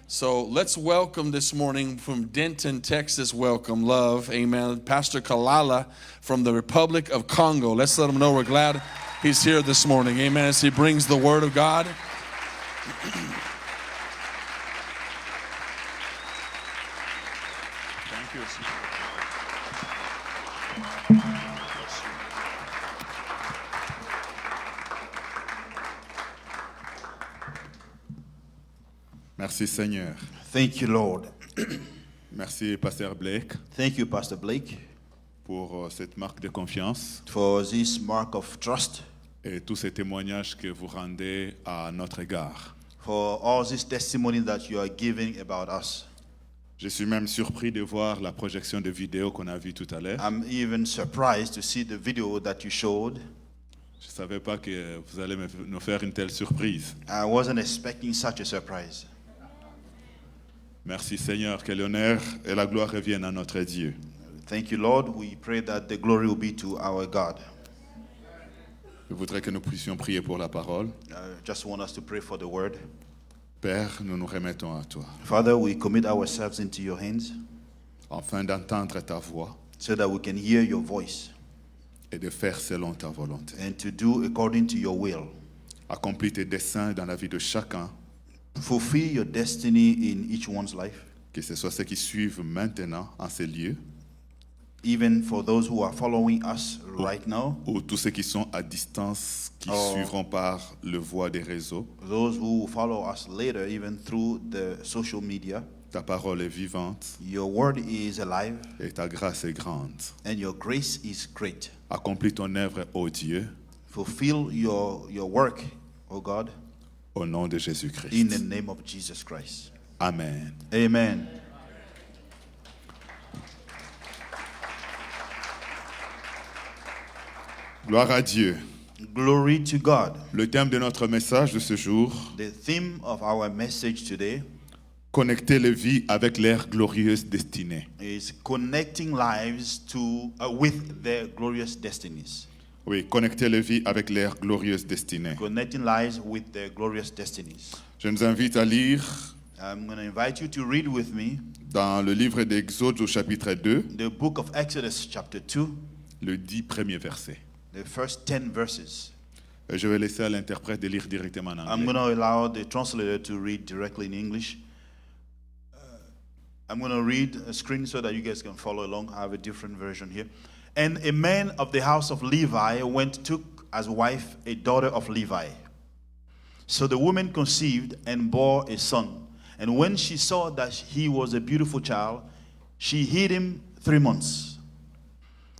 So let's welcome this morning from Denton, Texas. Welcome, love, amen. Pastor Kalala from the Republic of Congo. Let's let him know we're glad he's here this morning, amen, as he brings the word of God. Thank you. Merci Seigneur. Thank you, Lord. Merci Pasteur Blake Thank you, Pastor Blake, pour cette marque de confiance for this mark of trust, et tous ces témoignages que vous rendez à notre égard. for all this testimony that you are giving about us. Je suis même surpris de voir la projection de vidéos qu'on a vue tout à l'heure. I'm even surprised to see the video that you showed. Je ne savais pas que vous allez nous faire une telle surprise. I wasn't expecting such a surprise. Merci Seigneur, que l'honneur et la gloire reviennent à notre Dieu. Thank you, Lord. We pray that the glory will be to our God. Je voudrais que nous puissions prier pour la parole. Just want us to pray for the word. Père, nous nous remettons à toi, Father, we commit ourselves into your hands afin d'entendre ta voix so that we can hear your voice et de faire selon ta volonté. and to do according to your will. Accomplis tes desseins dans la vie de chacun, Fulfill your destiny in each one's life, que ce soit ceux qui suivent maintenant en ces lieux, even for those who are following us right now, ou tous ceux qui sont à distance, qui suivront par le voie des réseaux. those who will follow us later, even through the social media. Ta parole est vivante Your word is alive et ta grâce est grande. and your grace is great. Accomplis ton œuvre, ô Dieu, Fulfill your work, O God, au nom de in Jésus-Christ. the name of Jesus Christ. Amen. Amen. Gloire à Dieu. Glory to God. Le thème de notre message de ce jour, The theme of our message today connecter les vies avec leur glorieuse destinée. is connecting lives with their glorious destinies. Oui, connecter les vies avec leur glorieuse destinée. Connecting lives with their glorious destinies. Je nous invite à lire I'm going to invite you to read with me dans le livre d'Exode au chapitre 2, the book of Exodus chapter 2, le 10 premiers versets. the first 10 verses. Et je vais laisser à l'interprète de lire directement en I'm anglais. going to allow the translator to read directly in English. I'm going to read a screen so that you guys can follow along. I have a different version here. And a man of the house of Levi took as wife a daughter of Levi. So the woman conceived and bore a son. And when she saw that he was a beautiful child, she hid him 3 months.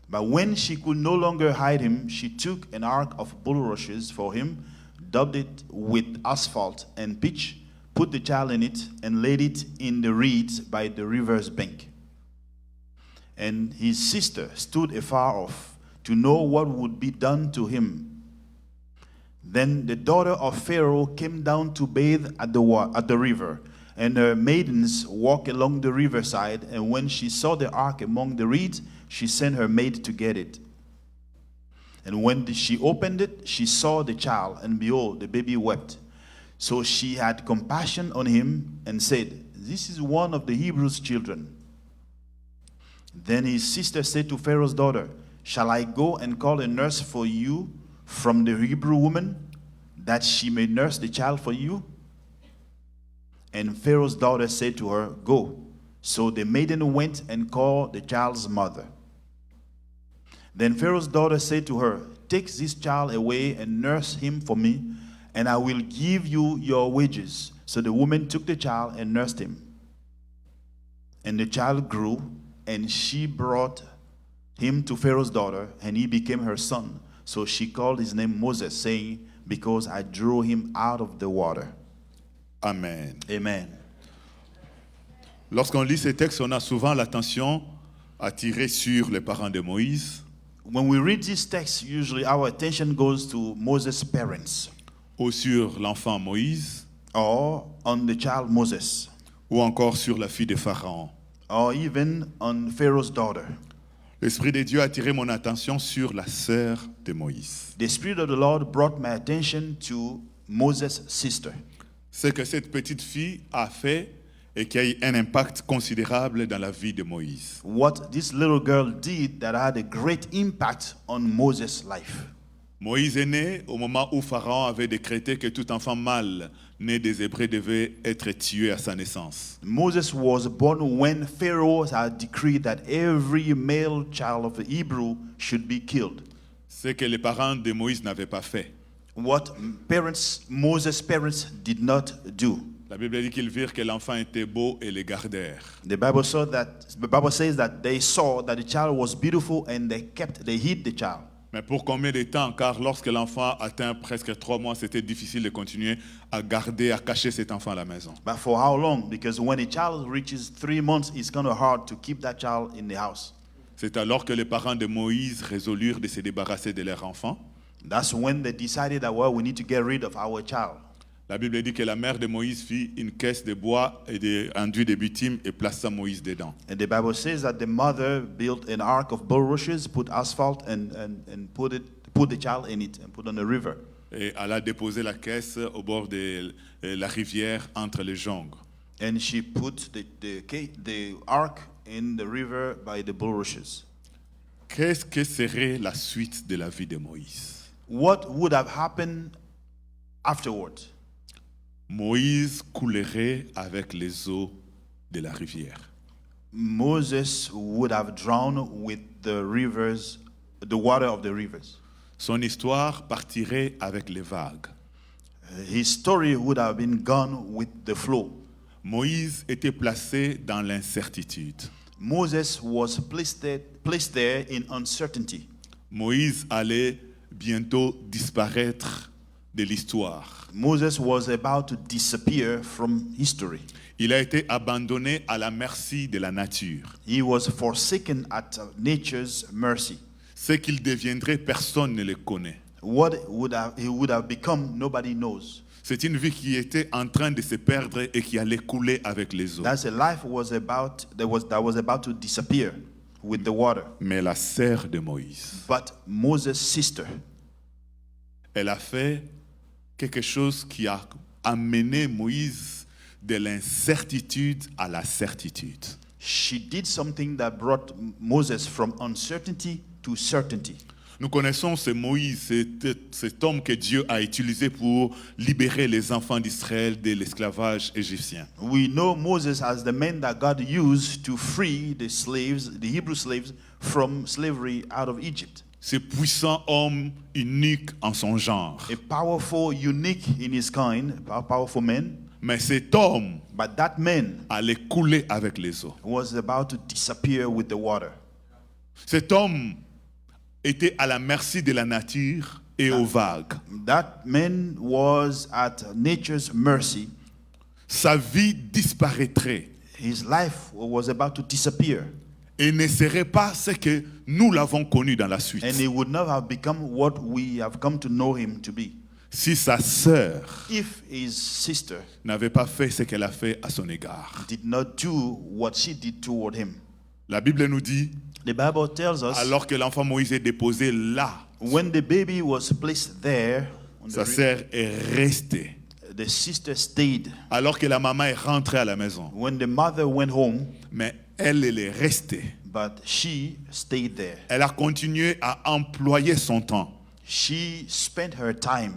But when she could no longer hide him, she took an ark of bulrushes for him, daubed it with asphalt and pitch, put the child in it, and laid it in the reeds by the river's bank. And his sister stood afar off to know what would be done to him. Then the daughter of Pharaoh came down to bathe at the river, and her maidens walked along the riverside. And when she saw the ark among the reeds, she sent her maid to get it. And when she opened it, she saw the child, and behold, the baby wept. So she had compassion on him and said, "This is one of the Hebrews' children." Then his sister said to Pharaoh's daughter, "Shall I go and call a nurse for you from the Hebrew woman, that she may nurse the child for you?" And Pharaoh's daughter said to her, "Go." So the maiden went and called the child's mother. Then Pharaoh's daughter said to her, "Take this child away and nurse him for me, and I will give you your wages." So the woman took the child and nursed him. And the child grew, and she brought him to Pharaoh's daughter, and he became her son. So she called his name Moses, saying, "Because I drew him out of the water." Amen. Amen. Lorsqu'on lit ces textes, on a souvent l'attention attirée sur les parents de Moïse When we read this text, usually our attention goes to Moses' parents, ou sur l'enfant Moïse or on the child Moses, ou encore sur la fille de Pharaon. or even on Pharaoh's daughter. L'Esprit de Dieu a attiré mon attention sur la sœur de Moïse. The Spirit of the Lord brought my attention to Moses' sister. Ce que cette petite fille a fait et qui a eu un impact considérable dans la vie de Moïse. what this little girl did that had a great impact on Moses' life. Moïse est né au moment où Pharaon avait décrété que tout enfant mâle né des Hébreux devait être tué à sa naissance. Moses was born when Pharaoh had decreed that every male child of the Hebrew should be killed. Ce que les parents de Moïse n'avaient pas fait. What Moses' parents did not do. La Bible dit qu'ils virent que l'enfant était beau et le gardèrent. The Bible says that they saw that the child was beautiful and they hid the child. Mais pour combien de temps? Car lorsque l'enfant atteint presque 3 mois, c'était difficile de continuer à garder, à cacher cet enfant à la maison. But for how long? Because when a child reaches 3 months, it's kind of hard to keep that child in the house. C'est alors que les parents de Moïse résolurent de se débarrasser de leur enfant. That's when they decided that, well, we need to get rid of our child. La Bible dit que la mère de Moïse fit une caisse de bois et d'enduit de bitume et plaça Moïse dedans. And the Bible says that the mother built an ark of bulrushes, put asphalt, and put the child in it and put on the river. Et elle a déposé la caisse au bord de la rivière entre les joncs. And she put the ark in the river by the bulrushes. Qu'est-ce que serait la suite de la vie de Moïse? What would have happened afterward? Moïse coulerait avec les eaux de la rivière. Moses would have drowned with the water of the rivers. Son histoire partirait avec les vagues. His story would have been gone with the flow. Moïse était placé dans l'incertitude. Moses was placed there in uncertainty. Moïse allait bientôt disparaître de l'histoire. Moses was about to disappear from history. Il a été abandonné à la merci de la nature. He was forsaken at nature's mercy. Ce qu'il deviendrait, personne ne le connaît. What he would have become, nobody knows. C'est une vie qui était en train de se perdre et qui allait couler avec les eaux. That's a life that was about to disappear with the water. Mais la sœur de Moïse, But Moses' sister, elle a fait quelque chose qui a amené Moïse de l'incertitude à la certitude. she did something that brought Moses from uncertainty to certainty. Nous connaissons ce Moïse, cet homme que Dieu a utilisé pour libérer les enfants d'Israël de l'esclavage égyptien. We know Moses as the man that God used to free the Hebrew slaves from slavery out of Egypt. Ce puissant homme unique en son genre. A powerful, unique in his kind, a powerful man. Mais cet homme But that man allait couler avec les eaux. was about to disappear with the water. Cet homme était à la merci de la nature et aux vagues. That man was at nature's mercy. Sa vie disparaîtrait His life was about to disappear. et ne serait pas ce que nous l'avons connu dans la suite. And he would not have become what we have come to know him to be Si sa sœur if his sister n'avait pas fait ce qu'elle a fait à son égard. did not do what she did toward him. La Bible nous dit, The Bible tells us alors que l'enfant Moïse est déposé là, when the baby was placed there, on sa the sœur est restée. the sister stayed. Alors que la maman est rentrée à la maison. When the mother went home, Mais elle est restée. but she stayed there. Elle a continué à employer son temps She spent her time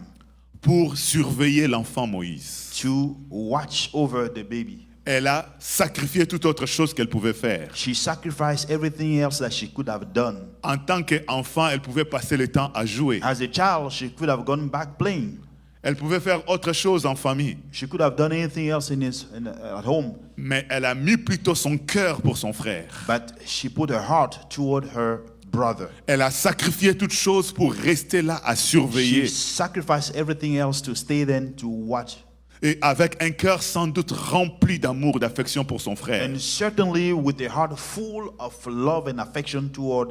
pour surveiller l'enfant Moïse. to watch over the baby. Elle a sacrifié toute autre chose qu'elle pouvait faire. She sacrificed everything else that she could have done. En tant qu'enfant, elle pouvait passer le temps à jouer. As a child, she could have gone back playing. Elle pouvait faire autre chose en famille. She could have done anything else at home. Mais elle a mis plutôt son cœur pour son frère. But she put her heart toward her brother. Elle a sacrifié toute chose pour rester là à She surveiller. sacrificed everything else to stay there to watch. Et avec un cœur sans doute rempli d'amour, d'affection pour son frère. And certainly with a heart full of love and affection toward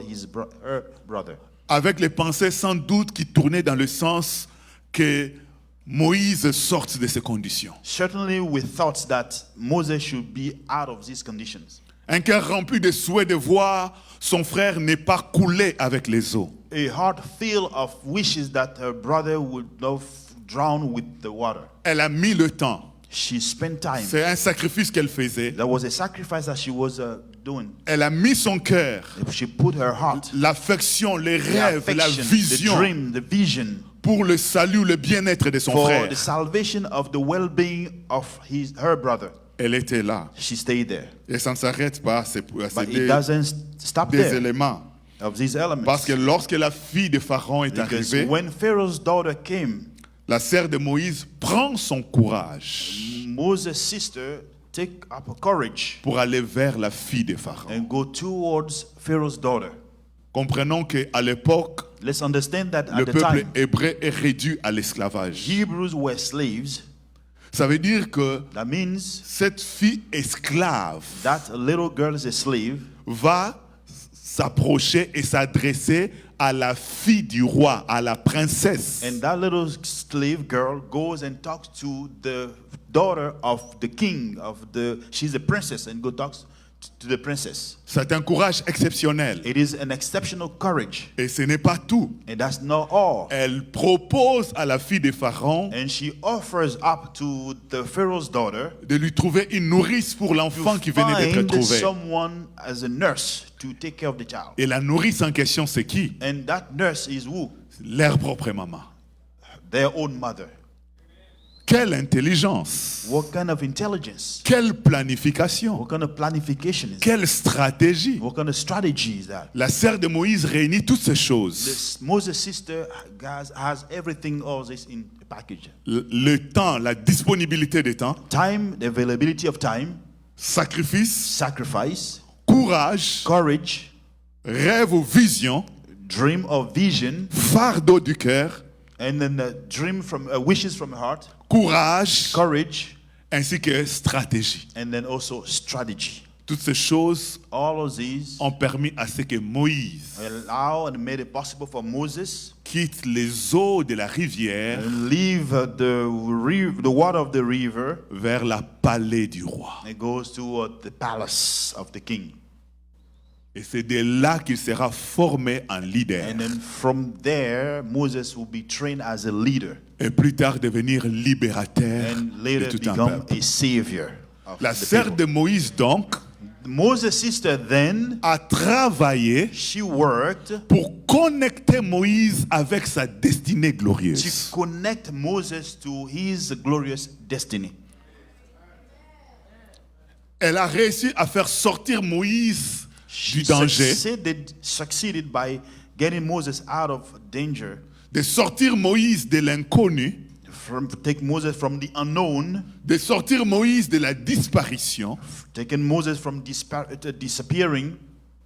her brother. Avec les pensées sans doute qui tournaient dans le sens que Moïse sorte de ces conditions. Certainly with thoughts that Moses should be out of these conditions. Un cœur rempli de souhait de voir son frère n'est pas coulé avec les eaux. A heart filled of wishes that her brother would not drown with the water. Elle a mis le temps. She spent time. C'est un sacrifice qu'elle faisait. There was a sacrifice that she was doing. Elle a mis son cœur, She put her heart, l'affection, les the rêves, la affection, the vision dream, the vision pour le salut, le bien-être de son for frère. the salvation of the well-being of her brother. Elle était là. She stayed there. Et ça ne s'arrête pas à ces But it doesn't stop des there éléments. of these elements. Parce que lorsque la fille de Pharaon est Because arrivée, when Pharaoh's daughter came, la sœur de Moïse prend son courage Moses' sister take up courage pour aller vers la fille de Pharaon. and go towards Pharaoh's daughter. Comprenons qu'à l'époque, Let's understand that le at the peuple time, hébreu est réduit à l'esclavage. Hebrews were slaves. Ça veut dire que That means cette fille esclave that little girl is a slave va s'approcher et s'adresser à la fille du roi, à la princesse. and that little slave girl goes and talks to the daughter of the king she's a princess and go talks to the princess. C'est un courage exceptionnel. It is an exceptional courage, Et ce n'est pas tout. and that's not all. Elle propose à la fille de Pharaon And she offers up to the Pharaoh's daughter de lui trouver une nourrice pour l'enfant qui venait d'être find trouvé. someone as a nurse to take care of the child. Et la nourrice en question, c'est qui? And that nurse is who? Leur propre maman. Their own mother. Quelle intelligence! What kind of intelligence? Quelle planification! What kind of planification is that? Quelle stratégie! What kind of strategy is that? La sœur de Moïse réunit toutes ces choses. Moses' sister has everything, all this in a package. Le temps, la disponibilité du temps, Time, the availability of time, sacrifice, sacrifice, courage, courage, rêve ou vision, dream of vision, fardeau du cœur, and then the dream from wishes from the heart, courage, courage, ainsi que stratégie. and then also strategy. Toutes ces choses All of these ont permis à ce que Moïse allow and made it possible for Moses quitte les eaux de la rivière to leave the water of the river vers la palais du roi. and goes to the palace of the king. Et c'est de là qu'il sera formé en leader. And then from there, Moses will be trained as a leader Et plus tard devenir libérateur and de later tout un become peuple. a savior of La the sœur people. de Moïse donc Moses' sister then, a travaillé she worked pour connecter Moïse avec sa destinée to glorieuse. connect Moses to his glorious destiny. Elle a réussi à faire sortir Moïse du She danger, succeeded by getting Moses out of danger, de sortir Moïse de l'inconnu, take Moses from the unknown, de sortir Moïse de la disparition taking Moses from disappearing,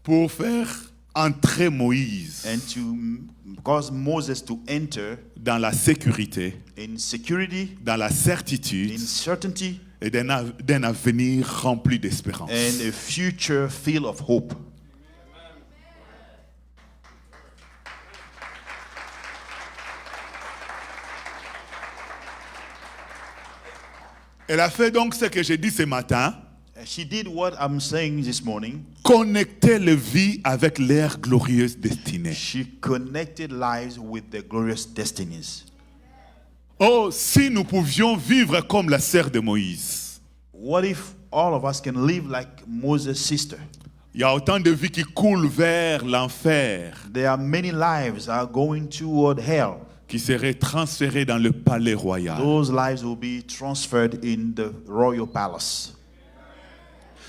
pour faire entrer Moïse and to cause Moses to enter dans la sécurité, in security, dans la certitude in certainty, et d'un avenir rempli d'espérance. and a future filled of hope. Elle a fait donc ce que j'ai dit ce matin, She did what I'm saying this morning. connecter les vies avec leur glorieuse destinée. She connected lives with their glorious destinies. Oh, si nous pouvions vivre comme la sœur de Moïse. What if all of us can live like Moses' sister? Il y a autant de vies qui coulent vers l'enfer, There are many lives that are going toward hell. qui seraient transférées dans le palais royal. Those lives will be transferred in the royal palace.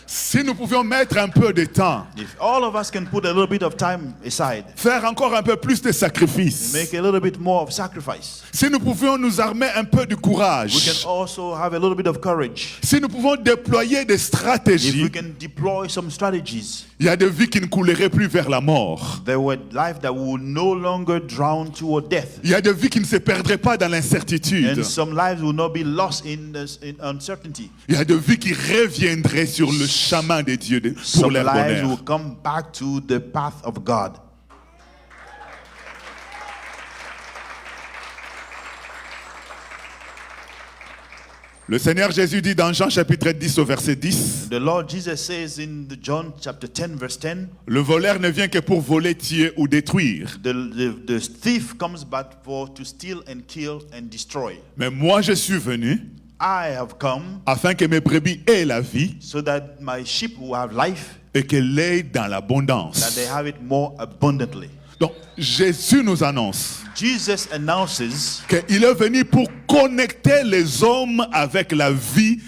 Si nous pouvions mettre un peu de temps, If all of us can put a little bit of time aside, faire encore un peu plus de sacrifices, make a little bit more of sacrifice, si nous pouvions nous armer un peu de we courage, can also have a little bit of courage. si nous pouvons déployer des If stratégies, we can deploy some strategies, il y a des vies qui ne couleraient plus vers la mort. there were lives that will no longer drown toward death. Il y a des vies qui ne se perdraient pas dans l'incertitude. And some lives will not be lost in uncertainty. Il y a des vies qui reviendraient sur le chemin de Dieu pour Some leur lives will bonheur. come back to the path of God. Le Seigneur Jésus dit dans Jean chapitre 10 au verset 10, The Lord Jesus says in John chapter 10 verse 10, le voleur ne vient que pour voler, tuer ou détruire. the thief comes but for to steal and kill and destroy. Mais moi je suis venu I have come afin que mes brebis aient la vie so that my sheep will have life, et qu'elle l'aient dans that l'abondance. they have it more abundantly. Donc Jésus nous annonce Jesus announces qu'il est venu pour connecter les hommes avec la vie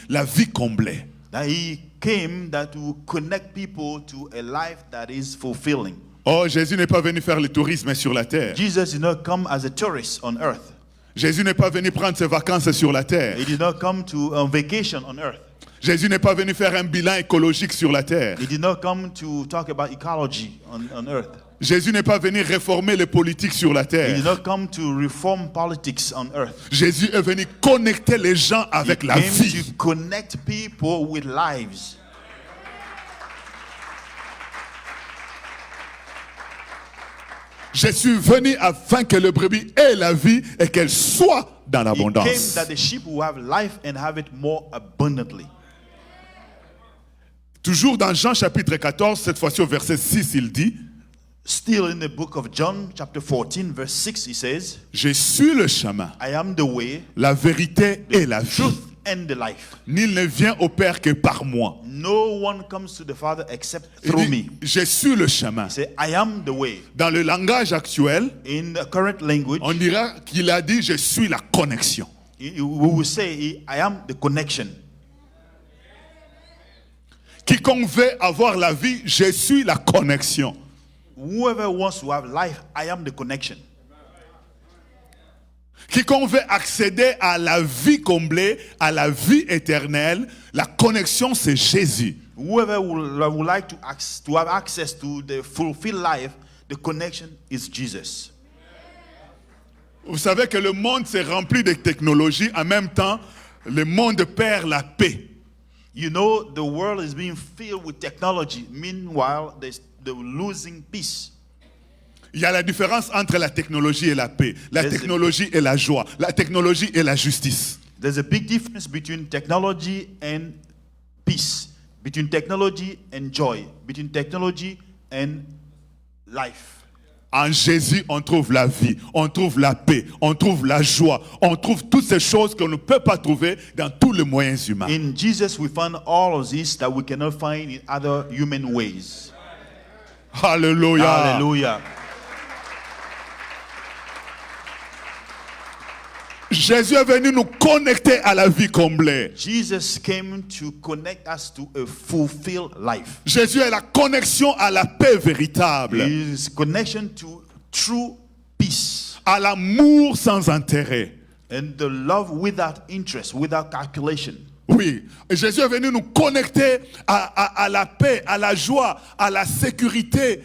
comblée. that he came that will connect people to a life that is fulfilling. Oh, Jésus n'est pas venu faire le tourisme sur la terre. Jesus did not come as a tourist on earth. Jésus n'est pas venu prendre ses vacances sur la terre. He did not come to a vacation on earth. Jésus n'est pas venu faire un bilan écologique sur la terre. He did not come to talk about ecology on earth. Jésus n'est pas venu réformer les politiques sur la He terre. did not come to reform politics on earth. Jésus est venu connecter les gens avec He la came vie. to connect people with lives. Je suis venu afin que le brebis ait la vie et qu'elle soit dans He came l'abondance. that the sheep will have life and have it more abundantly. Toujours dans Jean chapitre 14, cette fois-ci au verset 6, il dit, Still in the book of John, chapter 14, verse 6, he says, je suis le chemin, I am the way, la vérité et la vie. truth, and the life. Nul ne vient au Père que par moi. No one comes to the Father except Il through dit, me. je suis le chemin. He said, I am the way. Dans le langage actuel, In the current language, on dira qu'il a dit, je suis la connexion. we will say, I am the connection. Quiconque veut avoir la vie, je suis la connexion. Whoever wants to have life, I am the connection. Quiconque veut accéder à la vie comblée, à la vie éternelle, la connexion c'est Jésus. Whoever would like to have access to the fulfilled life, the connection is Jesus. Vous savez que le monde s'est rempli de technologies, en même temps, le monde perd la paix. You know, the world is being filled with technology. Meanwhile, they're losing peace. Il y a la différence entre la technologie et la paix, la Yes, technologie et la joie, la technologie et la justice. There's a big difference between technology and peace, between technology and joy, between technology and life. En Jésus, on trouve la vie, on trouve la paix, on trouve la joie, on trouve toutes ces choses qu'on ne peut pas trouver dans tous les moyens humains. In Jesus, we find all of this that we cannot find in other human ways. Alléluia. Hallelujah. Jésus est venu nous connecter à la vie comblée. Jesus came to connect us to a fulfilled life. Jésus est la connexion à la paix véritable, His connection to true peace à l'amour sans intérêt. and the love without interest, without calculation. Oui, et Jésus est venu nous connecter à la paix, à la joie, à la sécurité,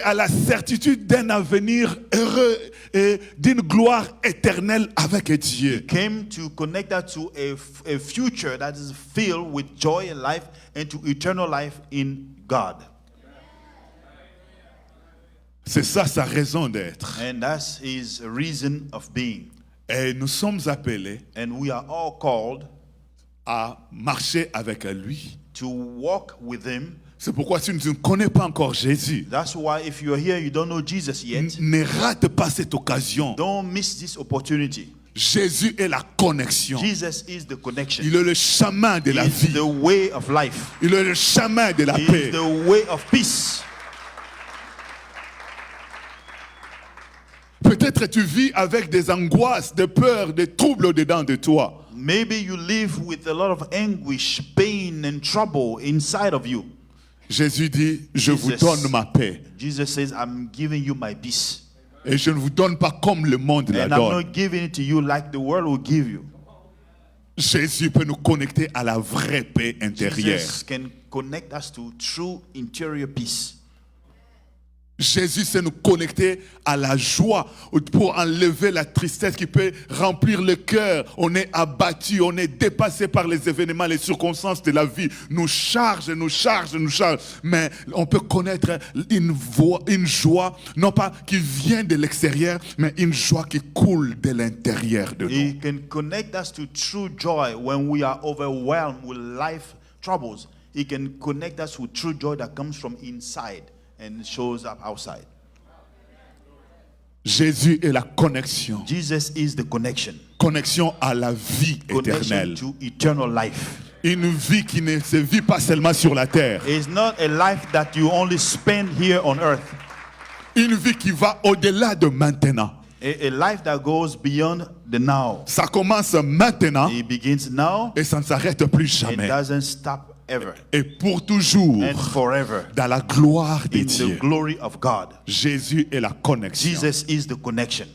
à la certitude d'un avenir heureux et d'une gloire éternelle avec Dieu. Came to connect that to a future that is filled with joy and life and to eternal life in God. C'est ça sa raison d'être. And that's his reason of being. Et nous sommes appelés And we are all called à marcher avec lui. to walk with him. C'est pourquoi si tu ne connais pas encore Jésus, That's why if you're here, you don't know Jesus yet, ne rate pas cette occasion. don't miss this opportunity. Jésus est la connexion. Jesus is the connection. Il est le chemin de la He is vie. the way of life. Il est le chemin de la He paix. is the way of peace. Peut-être tu vis avec des angoisses, des peurs, des troubles au-dedans de toi. Maybe you live with a lot of anguish, pain, and trouble inside of you. Jésus dit, je vous Jesus. donne ma paix. Jesus says, I'm giving you my peace. Et je ne vous donne pas comme le monde la And I'm donne. not giving it to you like the world will give you. Jésus peut nous connecter à la vraie paix intérieure. Jesus can connect us to true interior peace. Jésus sait nous connecter à la joie pour enlever la tristesse qui peut remplir le cœur. On est abattu, on est dépassé par les événements, les circonstances de la vie. Nous charge. Mais on peut connaître une joie, non pas qui vient de l'extérieur, mais une joie qui coule de l'intérieur de nous. He can connect us to true joy when we are overwhelmed with life troubles. He can connect us with true joy that comes from inside and shows up outside. Jésus est la connexion. Jesus is the connection. connexion à la vie connection éternelle. to eternal life. Une vie qui ne se vit pas seulement sur la terre. It's not a life that you only spend here on earth. Une vie qui va au-delà de maintenant. A life that goes beyond the now. Ça commence maintenant It begins now et ça ne s'arrête plus and jamais. doesn't stop ever Et pour toujours, and forever dans la gloire de in the Dieu. glory of God. Jésus est la connexion. Jesus is the connection.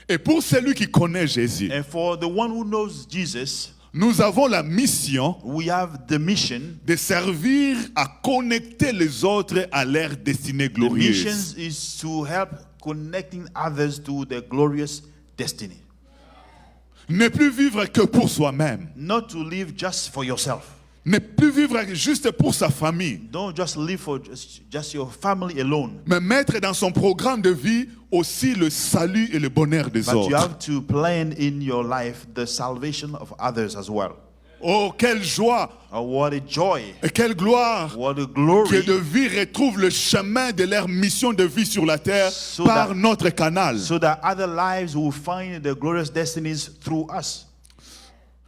Et pour celui qui connaît Jésus, And for the one who knows Jesus, nous avons la mission we have the mission. de servir à connecter les autres à leur destinée The mission glorieuse. is to help connecting others to their glorious destiny. Ne plus vivre que pour soi-même. Not to live just for yourself. Ne plus vivre juste pour sa famille. Don't just live for just your family alone. Mais mettre dans son programme de vie aussi le salut et le bonheur des But you autres. have to plan in your life the salvation of others as well. Oh, quelle joie Oh, what a joy. et quelle gloire What a que glory. de vie retrouvent le chemin de leur mission de vie sur la terre So par that- notre canal. So that other lives will find their glorious destinies through us.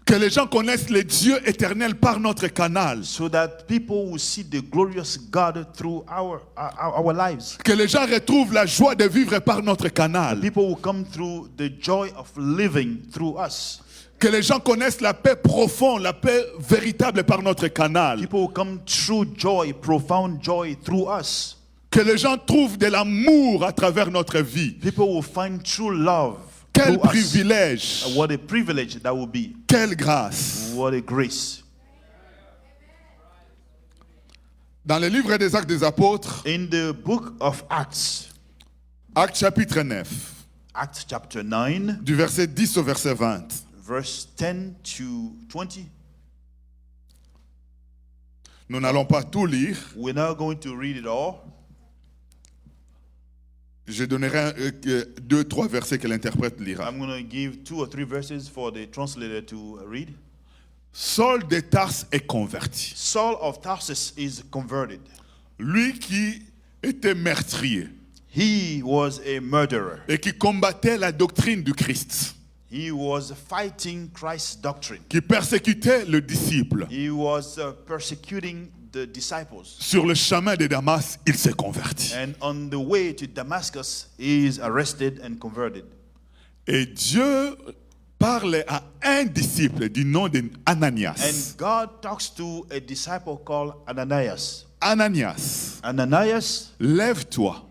Que les gens connaissent le Dieu éternel par notre canal. So that people will see the glorious God through our lives. Que les gens retrouvent la joie de vivre par notre canal. People will come through the joy of living through us. Que les gens connaissent la paix profonde, la paix véritable par notre canal. People will come through joy, profound joy through us. Que les gens trouvent de l'amour à travers notre vie. People will find true love Quel through us. privilège, What a privilege that will be. quelle grâce. What a grace. Dans le livre des Actes des Apôtres, In the book of Acts, Actes chapitre 9, Acts chapter 9, du verset 10 au verset 20. verse 10 to 20. Nous n'allons pas tout lire. We're not going to read it all. Je donnerai 2-3 versets que l'interprète lira. I'm going to give 2 or 3 verses for the translator to read. Saul de Tarse est converti. Saul of Tarsus is converted. Lui qui était meurtrier He was a murderer. et qui combattait la doctrine du Christ, He was fighting Christ's doctrine. qui persécutait le disciple. He was persecuting the disciples. Sur le chemin de Damas, il s'est converti. And on the way to Damascus, he is arrested and converted. Et Dieu parle à un disciple du nom d'Ananias. And God talks to a disciple called Ananias. Ananias, Ananias, lève-toi,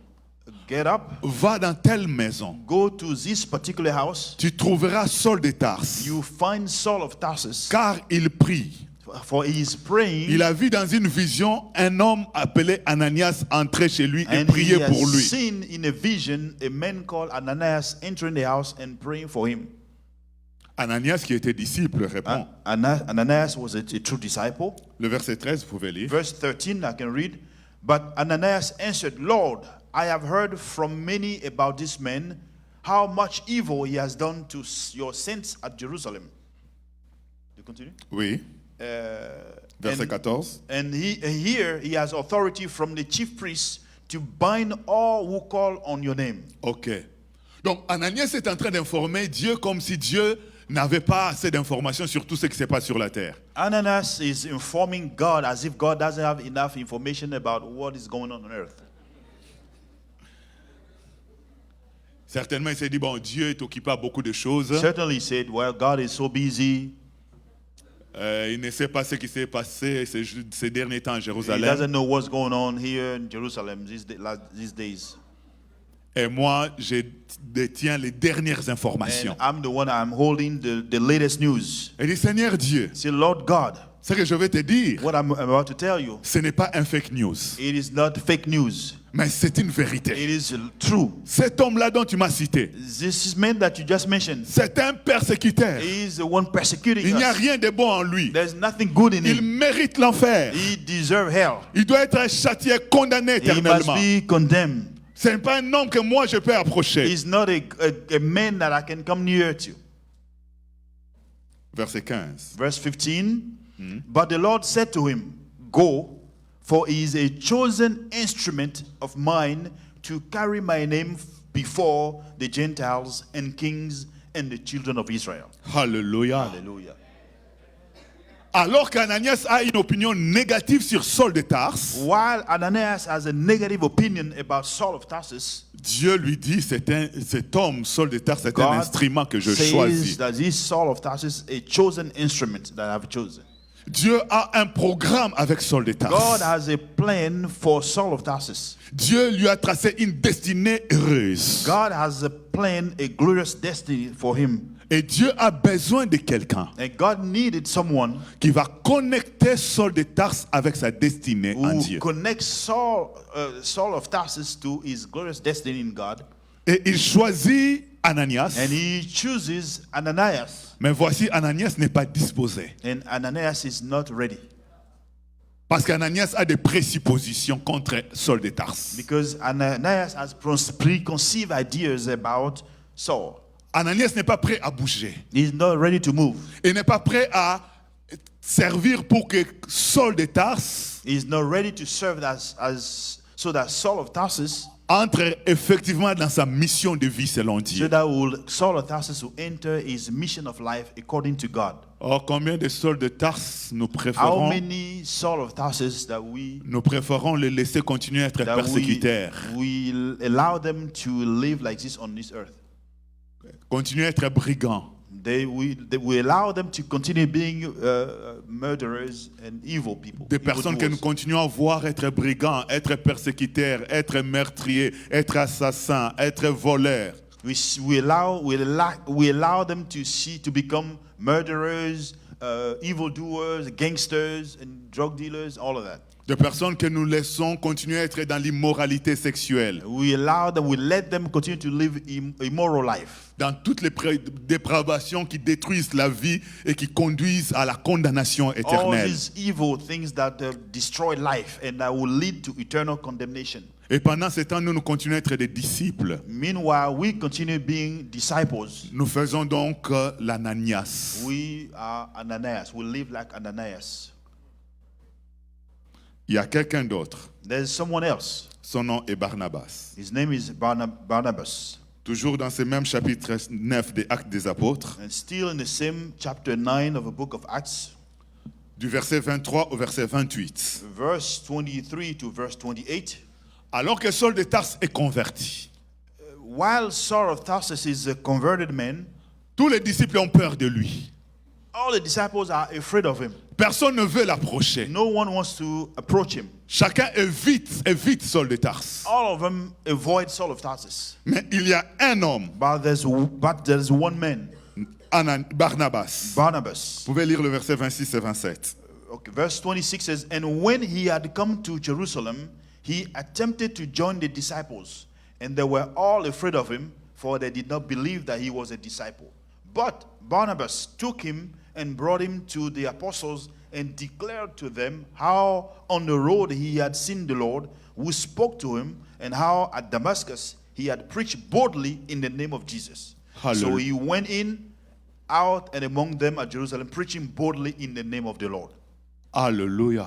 get up, va dans telle maison. go to this particular house. Tu trouveras Saul de Tarse, You find Saul of Tarsus, car il prie. for he is praying. Il a vu dans une vision un homme appelé Ananias entrer chez lui et And he prier pour has lui. seen in a vision a man called Ananias entering the house and praying for him. Ananias, qui était disciple, répond. Ananias was a true disciple. Le verset 13, vous pouvez lire. Verse 13, I can read. But Ananias answered, Lord, I have heard from many about this man, how much evil he has done to your saints at Jerusalem. You continue? Oui, verset 14. And here he has authority from the chief priests to bind all who call on your name. Ok. Donc, Ananias est en train d'informer Dieu comme si Dieu n'avait pas assez d'informations sur tout ce qui se passe sur la terre. Ananias is informing God as if God doesn't have enough information about what is going on earth. Certainement, il s'est dit, bon, Dieu est occupé à beaucoup de choses. Certainly he said, well, God is so busy. Il ne sait pas ce qui s'est passé ces derniers temps à He Jérusalem. doesn't know what's going on here in Jerusalem these days. Et moi, je détiens les dernières And informations. I'm the one, I'm holding the latest news. Et dit, Seigneur Dieu, Say, Lord God, ce que je vais te dire, what I'm about to tell you, ce n'est pas un fake news, it is not fake news. mais c'est une vérité. It is true. Cet homme-là dont tu m'as cité, This man that you just mentioned, c'est un persécuteur. he is the one persecuting Il n'y a us. rien de bon en lui. There's nothing good in Il him. mérite l'enfer. He deserves hell. Il doit être châtié, condamné He must éternellement. be condemned. Ce n'est pas un homme que moi je peux approcher. He's not a man that I can come near to. Verset 15. Verse 15. But the Lord said to him, Go, for he is a chosen instrument of mine to carry my name before the Gentiles and kings and the children of Israel. Alléluia. Hallelujah. Alors qu'Ananias a une opinion négative sur Saul de Tarse, While Ananias has a negative opinion about Saul of Tarsus, Dieu lui dit, cet homme, Saul de Tarse, c'est un God instrument que je says choisis. that this Saul of Tarsus a chosen instrument that I've chosen. Dieu a un programme avec Saul de God Tarse. has a plan for Saul of Tarsus. Dieu lui a tracé une destinée heureuse. God has a plan, a glorious destiny for him. Et Dieu a besoin de quelqu'un And God needed someone qui va connecter Saul de Tarse avec sa destinée en who Dieu. connects Saul of Tarsus to his glorious destiny in God. Et il choisit Ananias. And he chooses Ananias. Mais voici, Ananias n'est pas disposé. And Ananias is not ready. Parce qu'Ananias a des présuppositions contre Saul de Tarse. Because Ananias has preconceived ideas about Saul. Ananias n'est pas prêt à bouger. He's not ready to move. Il n'est pas prêt à servir pour que Saul de Tarse He's not ready to serve so that Saul of Tarsus, entre effectivement dans sa mission de vie selon so Dieu. that Saul of Tarsus will enter his mission of life according to God. Or, combien de Saul de Tarse nous How préférons, many Saul of Tarsus that we les laisser continuer à être persécuteurs, we allow them to live like this on this earth? continuer à être brigands, We allow them to continue being murderers and evil people. des personnes que nous evildoers. continuons à voir être brigands, être persécuteurs, être meurtriers, être assassins, être voleurs. We allow them to become murderers, evildoers, gangsters, and drug dealers, all of that. Des personnes que nous laissons continuer à être dans l'immoralité sexuelle, We let them continue to live immoral life. dans toutes les dépravations qui détruisent la vie et qui conduisent à la condamnation All éternelle. these evil things that destroy life and that will lead to eternal condemnation. Et pendant ce temps, nous continuons à être des disciples. Meanwhile, we continue being disciples. Nous faisons donc l'Ananias. We are Ananias. We live like Ananias. Il y a quelqu'un d'autre. There's someone else. Son nom est Barnabas. His name is Barnabas. Toujours dans ce même chapitre 9 des Actes des Apôtres, And still in the same chapter 9 of the book of Acts, du verset 23 au verset 28. verse 23 to verse 28. Alors que Saul de Tarse est converti, While Saul of Tarsus is a converted man, tous les disciples ont peur de lui. all the disciples are afraid of him. Personne ne veut l'approcher. No one wants to approach him. Chacun évite Saul de Tarse. All of them avoid Saul of Tarsus. Mais il y a un homme, But there's one man, Barnabas. Barnabas. Vous pouvez lire le verset 26 et 27. Okay, verse 26 says, And when he had come to Jerusalem, he attempted to join the disciples, and they were all afraid of him, for they did not believe that he was a disciple. But Barnabas took him and brought him to the apostles and declared to them how on the road he had seen the Lord, who spoke to him, and how at Damascus he had preached boldly in the name of Jesus. So Hallelujah. he went out and among them at Jerusalem, preaching boldly in the name of the Lord. Alléluia.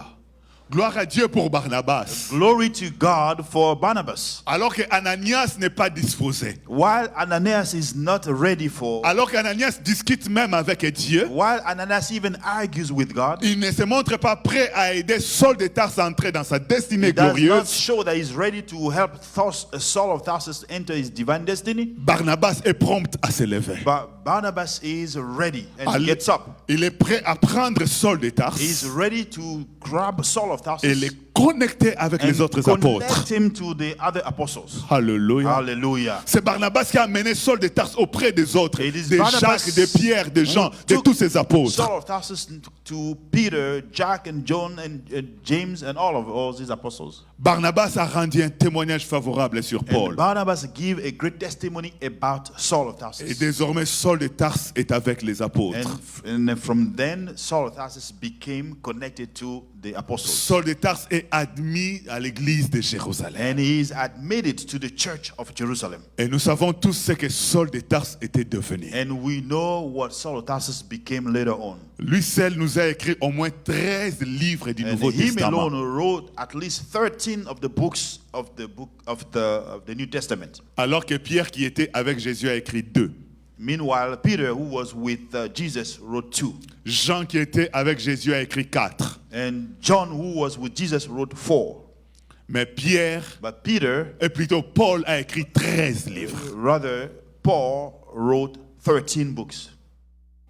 Gloire à Dieu pour Barnabas. Glory to God for Barnabas. Alors que Ananias n'est pas disposé. While Ananias is not ready for, Alors qu'Ananias discute même avec Dieu, while Ananias even argues with God, il ne se montre pas prêt à aider Saul de Tarse à entrer dans sa destinée he does not glorieuse. show that he's ready to help Saul of Tarsus enter his divine destiny. Barnabas est prompt à se lever. But Barnabas is ready and he Allez. gets up. Il est prêt à prendre Saul de He's Tarse ready to grab Saul of et Tarsus les connecter avec les and autres connect apôtres. him to the other apostles. Alléluia. Hallelujah. C'est Barnabas qui a amené Saul de Tarse auprès des autres, It is de Barnabas Jacques, de Pierre, de Jean, de took tous ces apôtres. Saul of Tarsus to Peter, Jack, and John, and James, and all these apostles. Barnabas a rendu un témoignage favorable sur And Paul. Barnabas gave a great testimony about Saul of Et Tarsus. désormais, Saul de Tarse est avec les apôtres. And from then, Saul of Tarsus became connected to the apostles. Saul de Tarse est est admis à l'église de Jérusalem. And he is admitted to the church of Jerusalem. Et nous savons tous ce que Saul de Tarse était devenu. And we know what Saul of Tarsus became later on. Lui seul nous a écrit au moins 13 livres du And Nouveau him Testament. alone wrote at least 13 of the books of the New Testament. Alors que Pierre qui était avec Jésus a écrit 2. Meanwhile, Peter, who was with Jesus, wrote 2. Jean qui était avec Jésus a écrit 4. And John, who was with Jesus, wrote 4. Mais Pierre, But Peter, et plutôt Paul, a écrit 13 livres. rather, Paul wrote 13 books.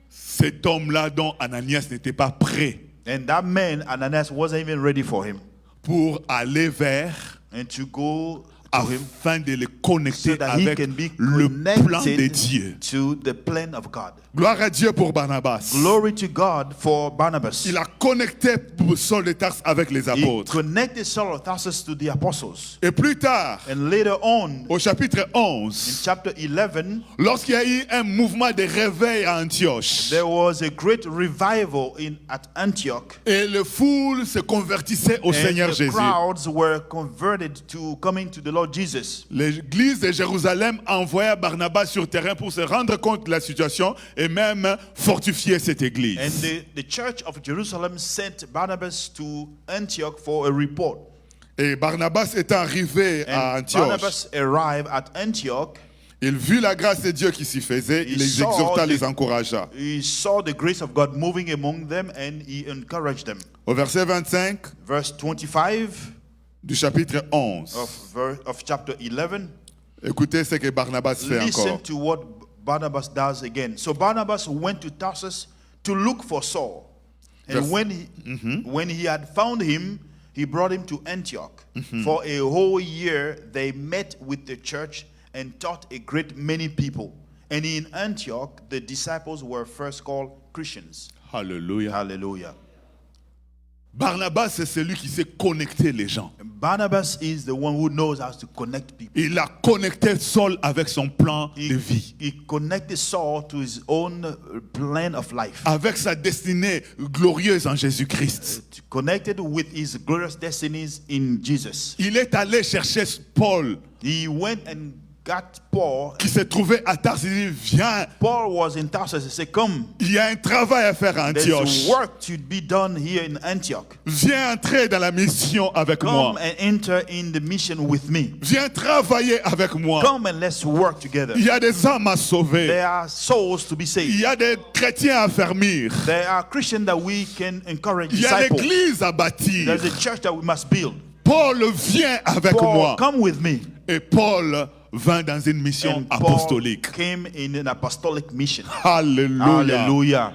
Cet homme-là dont Ananias n'était pas prêt And that man, Ananias, wasn't even ready for him pour aller vers and to go to him afin de le connecter so that he avec can be le plan de connected Dieu. to the plan of God. Gloire à Dieu pour Barnabas. Glory to God for Barnabas. Il a connecté Saul de Tarse avec les He apôtres. connected Saul of Tarsus to the apostles. Et plus tard, And later on, au chapitre in 11, chapter 11, lorsqu'il y a eu un mouvement de réveil à Antioche, there was a great revival at Antioch. et les foules se convertissaient au And Seigneur the Jésus, crowds were converted to coming to the Lord Jesus. l'église de Jérusalem envoya Barnabas sur terrain pour se rendre compte de la situation et même fortifier cette église. And the church of Jerusalem sent Barnabas to Antioch for a report. Et Barnabas étant arrivé à And Antioche, Barnabas arrived at Antioch. il vit la grâce de Dieu qui s'y faisait, il les saw exhorta, the- les encouragea. He saw the grace of God moving among them and he encouraged them. Au verset 25 Verse 25 du chapitre 11, of chapter 11. écoutez ce que Barnabas fait Listen encore. to what Barnabas does again. So Barnabas went to Tarsus to look for Saul. And Yes. when he had found him, he brought him to Antioch. For a whole year they met with the church and taught a great many people. And in Antioch the disciples were first called Christians. Alléluia. Hallelujah. Barnabas, c'est celui qui sait connecter les gens. Barnabas is the one who knows how to connect people. Il a connecté Saul avec son plan de vie, He connected Saul to his own plan of life. avec sa destinée glorieuse en Jésus-Christ. Connected with his glorious destinies in Jesus. Il est allé chercher Paul, He went and got Paul. qui se trouvait à Tarse. Il dit, viens, Paul was in Tarsus. He said, come, il y a un travail à faire à Antioche. there's work to be done here in Antioch. Viens entrer dans la mission avec moi. Come and enter in the mission with me. Viens travailler avec moi. Come and let's work together. Il y a des âmes à sauver. There are souls to be Il saved. y a des chrétiens à fermir. There are Christians that we can encourage, Il y a disciple. l'église à bâtir. There's a church that we must build. Paul vient avec Paul, moi. come with me. Et Paul vint dans une mission And Paul apostolique. came in an apostolic mission. Alléluia. Hallelujah.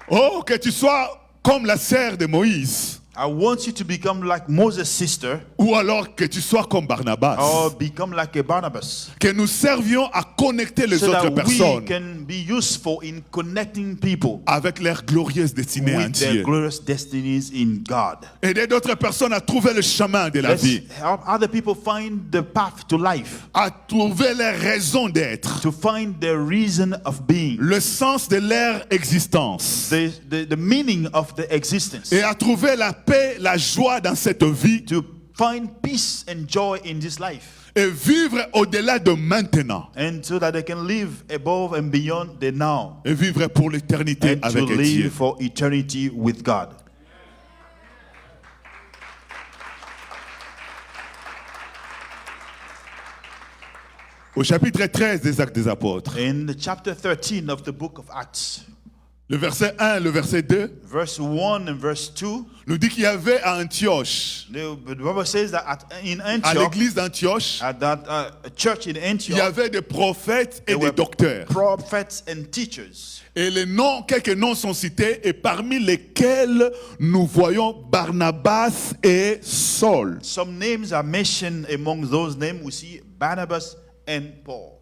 Oh, que tu sois comme la sœur de Moïse. I want you to become like Moses' sister Ou alors que tu sois comme Barnabas. or become like a Barnabas. Que nous servions à connecter les So autres that we personnes can be useful in connecting people avec leur glorieuse destinée en with their Dieu. glorious destinies in God. Aider d'autres personnes à trouver le chemin de la Let's vie. help other people find the path to life, À trouver leur raison d'être. to find the reason of being, Le sens de leur existence. the meaning of the existence, Et à trouver la paix, la joie dans cette vie. to find peace and joy in this life, Et vivre au-delà de maintenant. and so that they can live above and beyond the now, Et vivre pour l'éternité and to avec Dieu. live for eternity with God. Au chapitre 13 des Actes des Apôtres, In the chapter 13 of the book of Acts, le verset 1 le verset 2, verse 1 and verse 2, nous dit qu'il y avait à Antioche, the Bible says that in à Antioch, l'église d'Antioche, at that church in il y Antioch, avait des prophètes et there des were docteurs. prophets and teachers. Et les noms, quelques noms sont cités, et parmi lesquels nous voyons Barnabas et Saul. Some names are mentioned. Among those names, we see Barnabas and Paul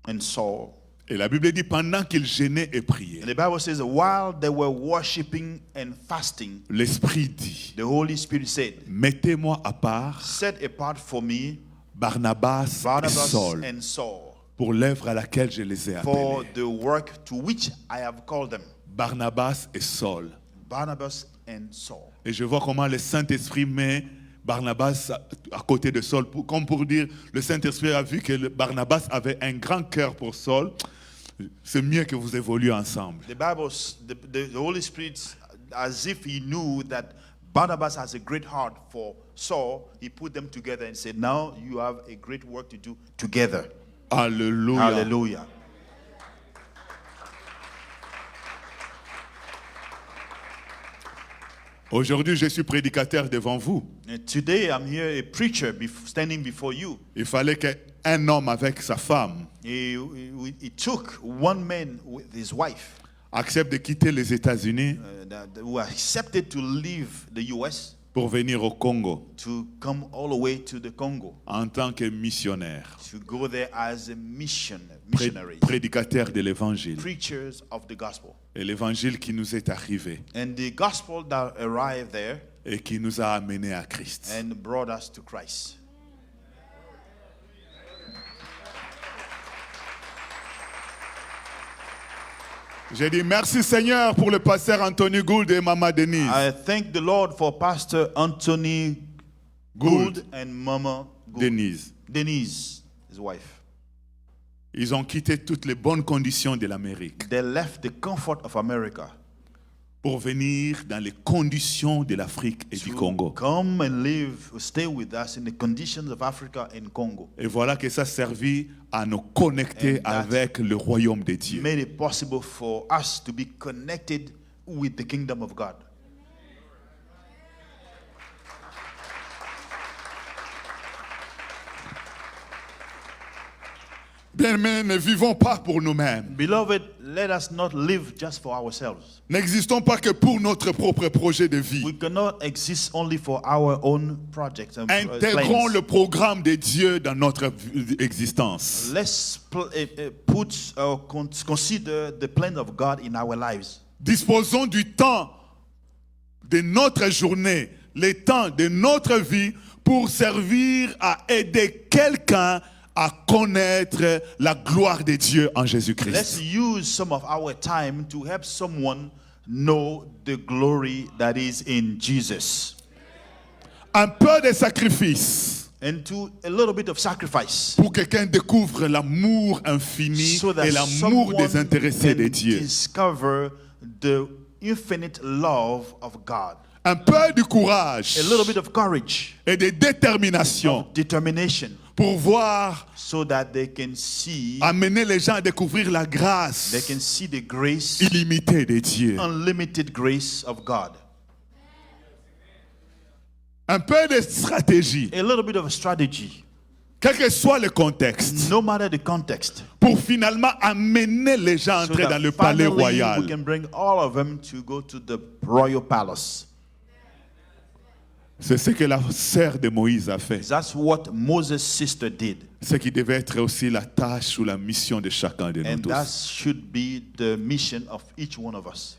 and Saul. Et la Bible dit pendant qu'ils gênaient et priaient, And the Bible says, while they were worshiping and fasting, l'Esprit dit, the Holy Spirit said, mettez-moi à part set apart for me Barnabas et Barnabas Saul and Saul, pour l'œuvre à laquelle je les ai for appelés. the work to which I have called them, Barnabas et Saul. Barnabas and Saul. Et je vois comment le Saint-Esprit met Barnabas à côté de Saul, comme pour dire, le Saint-Esprit a vu que Barnabas avait un grand cœur pour Saul. C'est mieux que vous évoluez ensemble. The Bible, the Holy Spirit, as if he knew that Barnabas has a great heart for Saul, he put them together and said, now you have a great work to do together. Alléluia. Hallelujah. Aujourd'hui, je suis prédicateur devant vous. And today I'm here a preacher standing before you. Il fallait qu'un homme avec sa femme He took one man with his wife accepte de quitter les États-Unis who accepted to leave the US pour venir au Congo to come all the way to the Congo en tant que missionnaire, to go there as a missionary, prédicateur de l'évangile. preachers of the gospel. Et l'évangile qui nous est arrivé And the gospel that arrived there et qui nous a amenés à Christ. and brought us to Christ. J'ai dit merci Seigneur pour le pasteur Anthony Gould et Maman Denise. I thank the Lord for Pastor Anthony Gould and Mama Gould. Denise, his wife. Ils ont quitté toutes les bonnes conditions de l'Amérique They left the comfort of America pour venir dans les conditions de l'Afrique et du to Congo. come and live, stay with us in the conditions of Africa and Congo. Et voilà que ça servit à nous connecter And that avec le royaume de Dieu. Made it possible for us to be connected with the kingdom of God. Bien-aimés, ne vivons pas pour nous-mêmes. Beloved, let us not live just for ourselves. N'existons pas que pour notre propre projet de vie. We cannot exist only for our own projects and Intégrons plans. le programme de Dieu dans notre existence. Let's consider the plan of God in our lives. Disposons du temps de notre journée, le temps de notre vie pour servir à aider quelqu'un à connaître la gloire de Dieu en Let's Jésus-Christ. use some of our time to help someone know the glory that is in Jesus. Un peu de sacrifice And to a little bit of sacrifice pour que quelqu'un découvre l'amour infini so that et l'amour someone désintéressé de can Dieu. discover the infinite love of God. Un peu de courage A little bit of courage, et de détermination determination, pour voir so that they can see amener les gens à découvrir la grâce they can see the grace, illimitée de Dieu. unlimited grace of God. Un peu de stratégie, A little bit of a strategy, quel que soit le contexte, no matter the context, pour finalement amener les gens à so entrer that dans le palais finally we royal. can bring all of them to go to the royal palace. C'est ce que la sœur de Moïse a fait. That's what Moses' sister did. Ce qui devait être aussi la tâche ou la mission de chacun de nous And that tous. should be the mission of each one of us.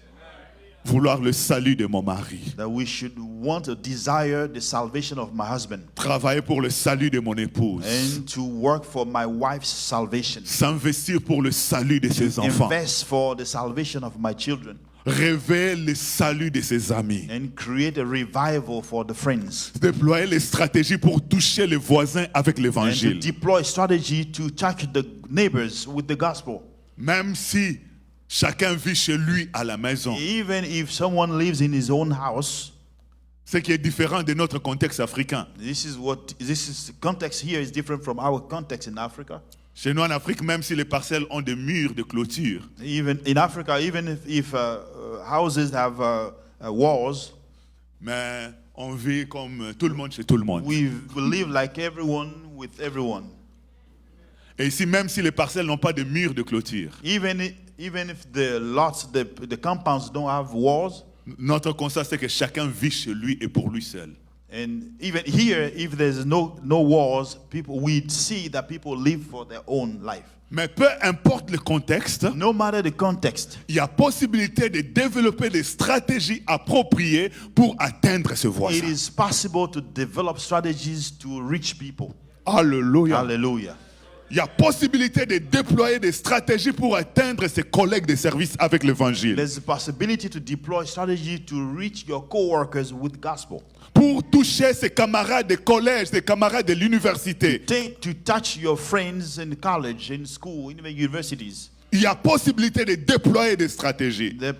Vouloir le salut de mon mari. That we should want to desire the salvation of my husband Travailler pour le salut de mon épouse. and to work for my wife's salvation. S'investir pour le salut de ses enfants. Invest for the salvation of my children Rêver le salut de ses amis. and create a revival for the friends. Déployer les stratégies pour toucher les voisins avec And to l'évangile. deploy strategy to touch the neighbors with the gospel. Même si chacun vit chez lui à la maison. Even if someone lives in his own house, Ce qui est différent de notre contexte africain. the context here is different from our context in Africa. Chez nous en Afrique, même si les parcelles ont des murs de clôture, Even in Africa, even if houses have walls, mais on vit comme tout le monde chez tout le monde. we live like everyone with everyone. Et ici, même si les parcelles n'ont pas de murs de clôture, Even if the lots, the compounds don't have walls, notre constat c'est que chacun vit chez lui et pour lui seul. and even here, if there's no walls, we see that people live for their own life. Mais peu importe le contexte, No matter the context, il y a possibilité de développer des stratégies appropriées pour atteindre ce it voisin. is possible to develop strategies to reach people. Alléluia. Hallelujah. Il y a possibilité de déployer des stratégies pour atteindre ses collègues de service avec l'évangile. There's a possibility to deploy strategy to reach your co-workers with gospel. Pour toucher ses camarades de collège, ses camarades de l'université. To touch your friends in college, in school, in the universities. Il y a possibilité de déployer des stratégies. The